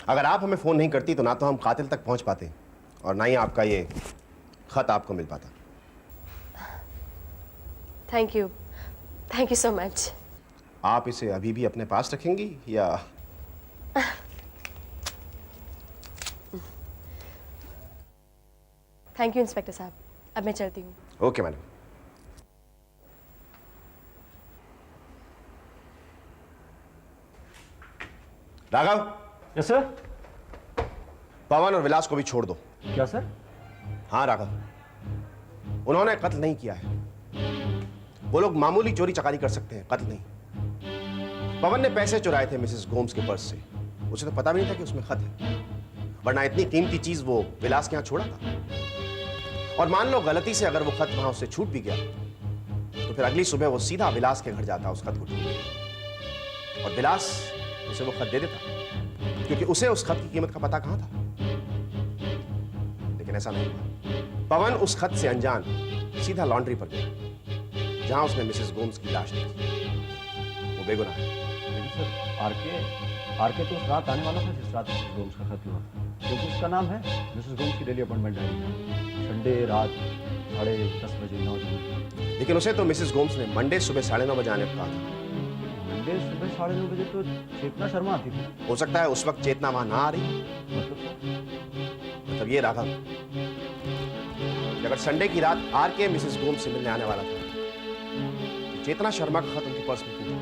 अगर आप हमें फोन नहीं करती तो ना तो हम कातिल तक पहुंच पाते और ना ही आपका ये खत आपको मिल पाता। Thank you so much. आप इसे अभी भी अपने पास रखेंगी या? थैंक यू इंस्पेक्टर साहब, अब मैं चलती हूँ। Okay madam. Raghav. Yes sir. Pawan और विलास को भी छोड़ दो। क्या सर? हाँ राघव, उन्होंने कत्ल नहीं किया है। वो लोग मामूली चोरी चकारी कर सकते हैं, कत्ल नहीं। पवन ने पैसे चुराए थे मिसेस गोम्स के पर्स से। उसे तो पता भी नहीं था कि उसमें खत है, वरना इतनी कीमती चीज वो विलास के यहां छोड़ा था। और मान लो गलती से अगर वो खत वहां उससे छूट भी गया तो फिर अगली सुबह वो सीधा विलास के घर जाता उस खत को ढूंढने, और विलास उसे वो खत दे देता, क्योंकि उसे उस खत की कीमत का पता कहां था। लेकिन ऐसा नहीं हुआ। पवन उस खत से अनजान सीधा लॉन्ड्री पर गया जहां उसने मिसेस गोम्स की लाश देखी। वो बेगुनाह है। लेकिन सर आरके तो उस रात आने वाला था जिस रात मिसेस गोम्स का खत्म हुआ, क्योंकि उसका नाम है मिसेस गोम्स की डेली अपॉइंटमेंट डायरी, संडे रात 10:30 बजे 9 जून। लेकिन उसे तो मिसेस गोम्स ने मंडे सुबह 9:30 बजे आने को कहा था। मंडे सुबह 9:30 बजे तो चेतना शर्मा आती थी। हो सकता है उस वक्त चेतना वहां ना आ रही। मतलब ये राघव, अगर संडे की रात आर के मिसेस गोम्स से मिलने आने वाला था, चेतना शर्मा का खत उनके पर्स में क्यों था?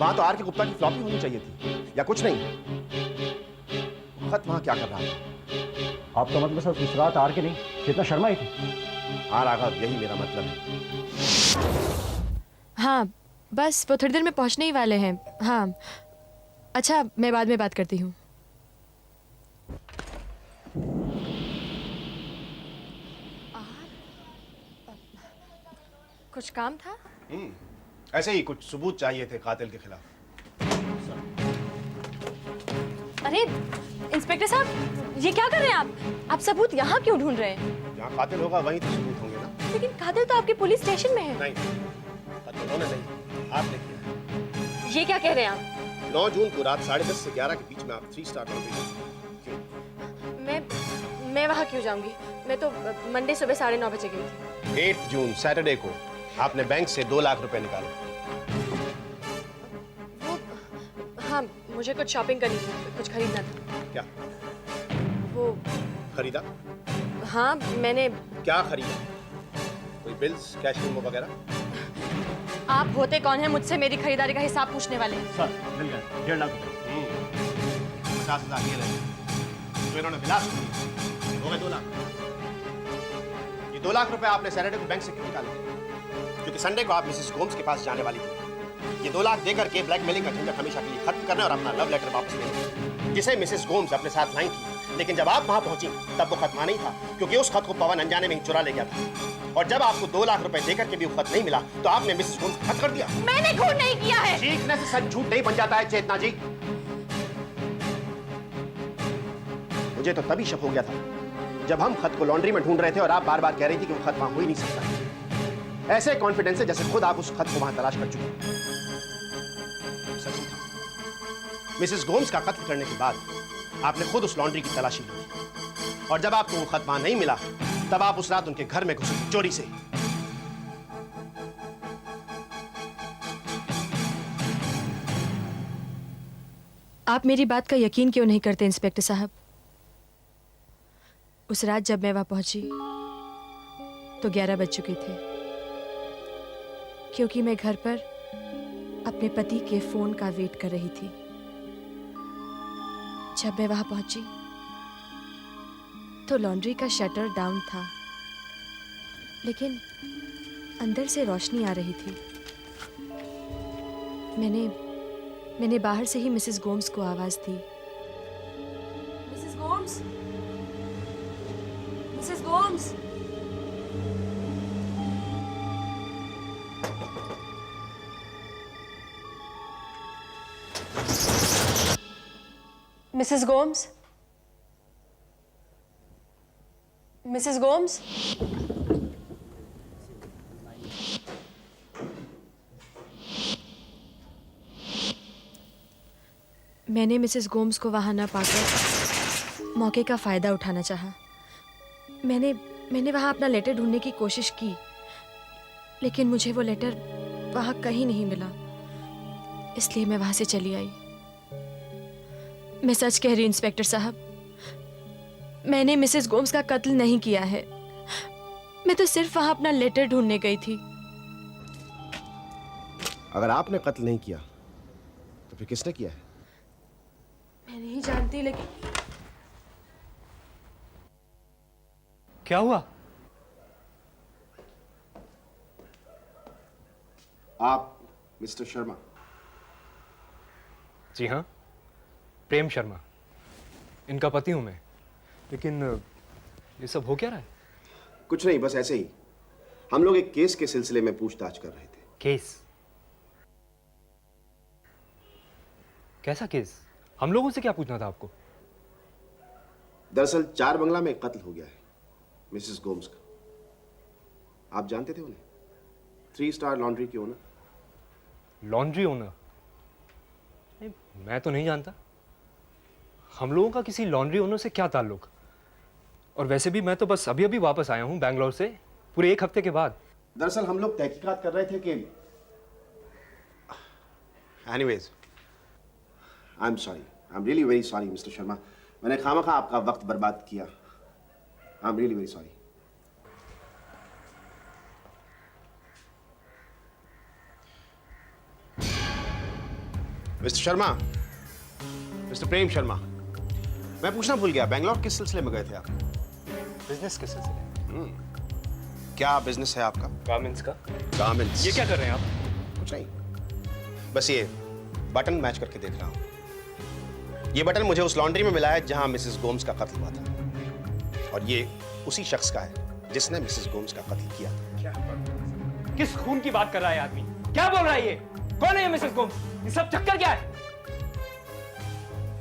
वहां तो आर के गुप्ता की फ्लॉपी होनी चाहिए थी, या कुछ नहीं। खत वहां क्या कर रहा था? आपका मतलब सर उस रात आर के नहीं चेतना शर्मा ही थी? हाँ राघव, यही मेरा मतलब है। हाँ बस वो थोड़ी देर में पहुंचने ही वाले हैं। हाँ अच्छा, मैं बाद में बात करती हूँ। कुछ काम था? ऐसे ही कुछ सबूत चाहिए थे कातिल के खिलाफ। अरे इंस्पेक्टर साहब, ये क्या कर रहे हैं आप सबूत यहाँ क्यों ढूंढ रहे हैं? जहाँ कातिल होगा वहीं तो सबूत होंगे ना। लेकिन कातिल तो आपके पुलिस स्टेशन में है। नहीं, कातिल उन्होंने नहीं, आपने किया। ये क्या कह रहे हैं आप? 9 जून को रात 10:30 से 11 के बीच में आप 3 स्टार लॉन्ड्री क्यों? मैं वहाँ क्यों जाऊंगी? मैं तो मंडे सुबह 9:30 बजे गई थी। 8 जून सैटरडे को आपने बैंक से 2 लाख रुपए निकाले। वो हाँ, मुझे कुछ शॉपिंग करनी थी, कुछ खरीदना था। क्या वो खरीदा? हाँ मैंने। क्या खरीदा? कोई बिल्स, कैश मेमो वगैरह? आप होते कौन है मुझसे मेरी खरीदारी का हिसाब पूछने वाले? सर मिल गया 1.5 लाख रुपए। 50,000 ये रहे जो इन्होंने विलास किया, हो गए 2 लाख। ये 2 लाख रुपए आपने सैटरडे को बैंक से क्यों निकाले थे? क्योंकि संडे को आप मिसेस गोम्स के पास जाने वाली थी। ये 2 लाख देकर के ब्लैकमेलिंग का झंझट हमेशा के लिए खत्म करना और अपना लव लेटर वापस लेना, जिसे मिसेस गोम्स अपने साथ लाई थी। लेकिन जब आप वहां पहुंची तब वो खत्मा नहीं था, क्योंकि उस खत को पवन अनजाने में ही चुरा ले गया था। और जब आपको 2 लाख रुपए देकर के भी वो खत नहीं मिला तो आपने मिसेस गोम्स को खत कर दिया। मैंने खून नहीं किया है। चीखने से सच झूठ नहीं बन जाता है चेतना जी। मुझे तो तभी शक हो गया था जब हम खत को लॉन्ड्री में ढूंढ रहे थे और आप बार बार कह रही थी कि वो खत वहां हो ही नहीं सकता। ऐसे कॉन्फिडेंस से जैसे खुद आप उस खत को वहां तलाश कर चुके। सच था, मिसेस गोम्स का कत्ल करने के बाद आपने खुद उस लॉन्ड्री की तलाशी ली और जब आपको वो खत वहां नहीं मिला तब आप उस रात उनके घर में घुसे चोरी से। आप मेरी बात का यकीन क्यों नहीं करते इंस्पेक्टर साहब? उस रात जब मैं वहां पहुंची तो 11 बज चुके थे, क्योंकि मैं घर पर अपने पति के फोन का वेट कर रही थी। जब मैं वहां पहुंची तो लॉन्ड्री का शटर डाउन था, लेकिन अंदर से रोशनी आ रही थी। मैंने बाहर से ही मिसेस गोम्स को आवाज दी। Mrs Gomes, Mrs Gomes. Mrs Gomes, Mrs Gomes. मैंने मिसेस गोम्स को वहां ना पाकर मौके का फायदा उठाना चाहा। मैंने वहां अपना लेटर ढूंढने की कोशिश की, लेकिन मुझे वो लेटर वहां कहीं नहीं मिला, इसलिए मैं वहां से चली आई। मैं सच कह रही हूं इंस्पेक्टर साहब, मैंने मिसेस गोम्स का कत्ल नहीं किया है। मैं तो सिर्फ वहां अपना लेटर ढूंढने गई थी। अगर आपने कत्ल नहीं किया तो फिर किसने किया है? मैं नहीं जानती, लेकिन क्या हुआ? आप मिस्टर शर्मा? जी हाँ, प्रेम शर्मा, इनका पति हूं मैं। लेकिन ये सब हो क्या रहा है? कुछ नहीं, बस ऐसे ही हम लोग एक केस के सिलसिले में पूछताछ कर रहे थे। केस? कैसा केस? हम लोगों से क्या पूछना था आपको? दरअसल 4 बंगला में एक कत्ल हो गया है, मिसेस गोम्स का। आप जानते थे उन्हें? 3 स्टार लॉन्ड्री के ओनर। Laundry owner? नहीं, मैं तो नहीं जानता। हम लोगों का किसी लॉन्ड्री ओनर से क्या ताल्लुक? और वैसे भी मैं तो बस अभी अभी वापस आया हूं बैंगलोर से, पूरे 1 हफ्ते के बाद। दरअसल हम लोग तहकीकात कर रहे थे कि anyways, I am sorry, I am really very sorry mister Sharma. मैंने खामखा आपका वक्त बर्बाद किया। I am really very sorry. Mister Sharma, mister Prem Sharma, मैं पूछना भूल गया, बैंगलोर किस सिलसिले में गए थे आप? बिजनेस के सिलसिले। क्या बिजनेस है आपका? गारमेंट्स का। गारमेंट्स? ये क्या कर रहे हैं आप? कुछ नहीं, बस ये बटन मैच करके देख रहा हूं। ये बटन मुझे उस लॉन्ड्री में मिला है जहां मिसेस गोम्स का कत्ल हुआ था, और ये उसी शख्स का है जिसने मिसेस गोम्स का कत्ल किया था। किस खून की बात कर रहा है आदमी? क्या बोल रहा है ये? कौन है ये मिसेस गोम्स? ये सब चक्कर क्या है?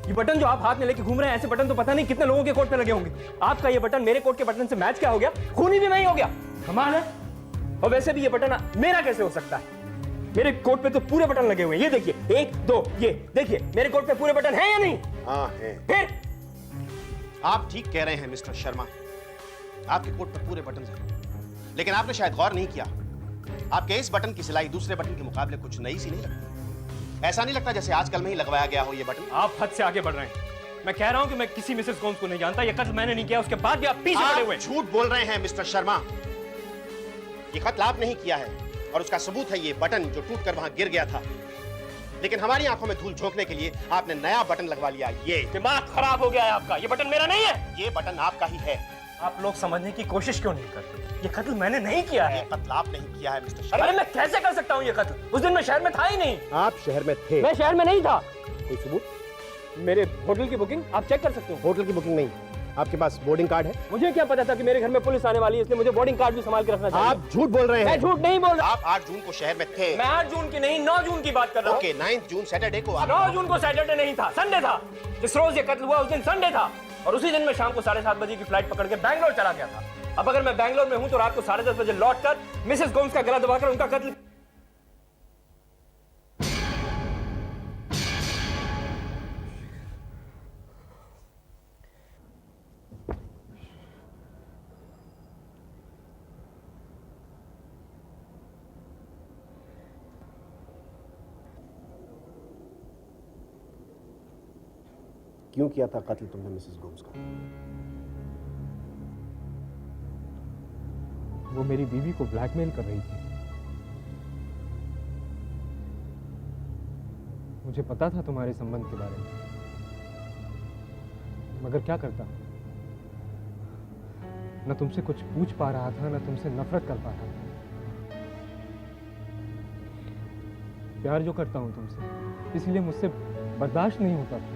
ये बटन जो आप हाथ में लेके घूम रहे हैं, ऐसे बटन तो पता नहीं कितने लोगों के कोट पे लगे होंगे। आपका ये बटन मेरे कोट के बटन से मैच क्या हो गया? खूनी भी नहीं हो गया। कमाल है। और वैसे भी ये बटन मेरा कैसे हो सकता है? मेरे कोट पे तो पूरे बटन लगे हुए हैं। ये देखिए, 1 2, ये देखिए मेरे कोट पे पूरे बटन हैं या नहीं? हाँ है। फिर आप ठीक कह रहे हैं मिस्टर शर्मा, आपके कोट पर पूरे बटन हैं, लेकिन आपने शायद गौर नहीं किया, आपके इस बटन की सिलाई दूसरे बटन के मुकाबले कुछ नई सी नहीं लगती। ऐसा नहीं लगता जैसे आजकल में ही लगवाया गया हो ये बटन। आप हद से आगे बढ़ रहे हैं। मैं कह रहा हूं कि मैं किसी मिसेस गोम्स को नहीं जानता। ये कत्ल मैंने नहीं किया, उसके बाद भी आप पीछे पड़े हुए। झूठ बोल रहे हैं मिस्टर शर्मा। ये कत्ल आप नहीं किया है, और उसका सबूत है ये बटन जो टूटकर वहां गिर गया था। लेकिन हमारी आंखों में धूल झोंकने के लिए आपने नया बटन लगवा लिया। ये दिमाग खराब हो गया है आपका। ये बटन मेरा नहीं है। ये बटन आपका ही है। आप लोग समझने की कोशिश क्यों नहीं करते? ये कत्ल मैंने नहीं किया है। ये कत्ल आप नहीं किया है मिस्टर शर्मा। अरे मैं कैसे कर सकता हूँ ये कत्ल? उस दिन मैं शहर में था ही नहीं। आप शहर में थे? मैं शहर में नहीं था। कोई सबूत? मेरे होटल की बुकिंग आप चेक कर सकते हो। होटल की बुकिंग नहीं, आपके पास बोर्डिंग कार्ड है? मुझे क्या पता था कि मेरे घर में पुलिस आने वाली है, इसलिए मुझे बोर्डिंग कार्ड भी संभाल के रखना चाहिए। आप झूठ बोल रहे हैं। मैं झूठ नहीं बोल रहा। आप 8 जून को शहर में थे। मैं 8 जून की नहीं, 9 जून की बात कर रहा हूँ। ओके, 9 जून सैटरडे को। 9 जून को सैटरडे नहीं था, संडे था। जिस रोज ये कत्ल हुआ उस दिन संडे था, और उसी दिन मैं शाम को 7:30 बजे की फ्लाइट पकड़ के बैंगलोर चला गया था। अब अगर मैं बैंगलोर में हूं तो रात को 10:30 बजे लौटकर मिसेस गोम्स का गला दबाकर उनका कत्ल। क्यों किया था कत्ल तुमने मिसेस गोम्स का? वो मेरी बीवी को ब्लैकमेल कर रही थी। मुझे पता था तुम्हारे संबंध के बारे में, मगर क्या करता? न तुमसे कुछ पूछ पा रहा था, न तुमसे नफरत कर पा रहा था। प्यार जो करता हूं तुमसे, इसलिए मुझसे बर्दाश्त नहीं होता था।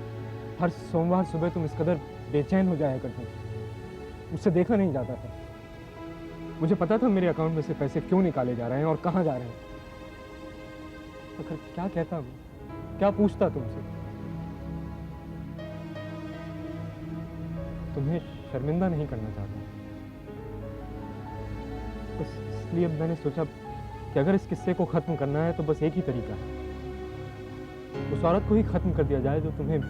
हर सोमवार सुबह तुम इस कदर बेचैन हो जाया करते थे, मुझसे देखा नहीं जाता था। मुझे पता था मेरे अकाउंट में से पैसे क्यों निकाले जा रहे हैं और कहां जा रहे हैं। आखिर क्या कहता मैं, क्या पूछता तुमसे? तुम्हें शर्मिंदा नहीं करना चाहता, बस इसलिए मैंने सोचा कि अगर इस किस्से को खत्म करना है तो बस एक ही तरीका है, उस औरत को ही खत्म कर दिया जाए जो तुम्हें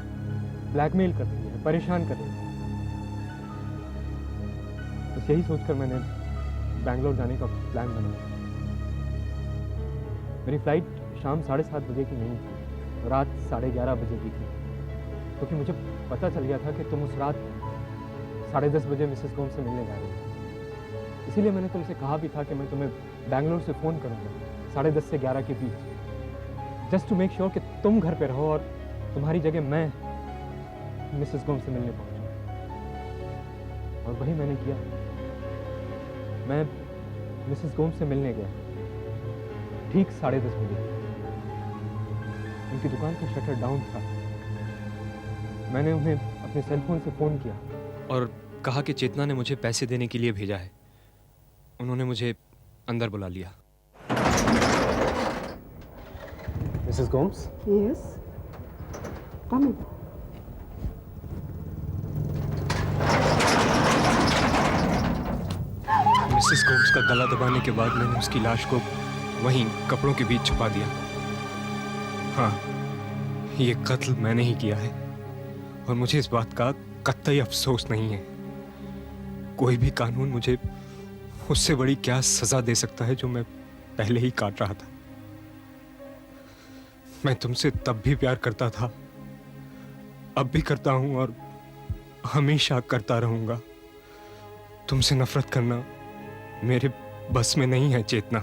ब्लैकमेल कर रही है, परेशान कर रही है। बस यही सोचकर मैंने बैंगलोर जाने का प्लान बनाया। मेरी फ्लाइट शाम 7:30 बजे की नहीं थी, रात 11:30 बजे की थी, क्योंकि मुझे पता चल गया था कि तुम उस रात 10:30 बजे मिसेस गोम्स से मिलने जा रही थी। इसीलिए मैंने तुमसे कहा भी था कि मैं तुम्हें बैंगलोर से फ़ोन करूँगा 10:30 से 11 के बीच, जस्ट टू मेक श्योर कि तुम घर पे रहो और तुम्हारी जगह मैं मिसेस गोम्स से मिलने पहुंचा। और वही मैंने किया। मैं मिसेस गोम्स से मिलने गया ठीक 10:30 बजे। उनकी दुकान का शटर डाउन था। मैंने उन्हें अपने सेल फोन से फ़ोन किया और कहा कि चेतना ने मुझे पैसे देने के लिए भेजा है। उन्होंने मुझे अंदर बुला लिया। Mrs Gomes? Yes. Come in. Mrs Gomes का गला दबाने के बाद मैंने उसकी लाश को वहीं कपड़ों के बीच छुपा दिया। हाँ, ये कत्ल मैंने ही किया है और मुझे इस बात का कतई अफसोस नहीं है। कोई भी कानून मुझे उससे बड़ी क्या सजा दे सकता है जो मैं पहले ही काट रहा था। मैं तुमसे तब भी प्यार करता था, अब भी करता हूं और हमेशा करता रहूंगा। तुमसे नफरत करना मेरे बस में नहीं है चेतना।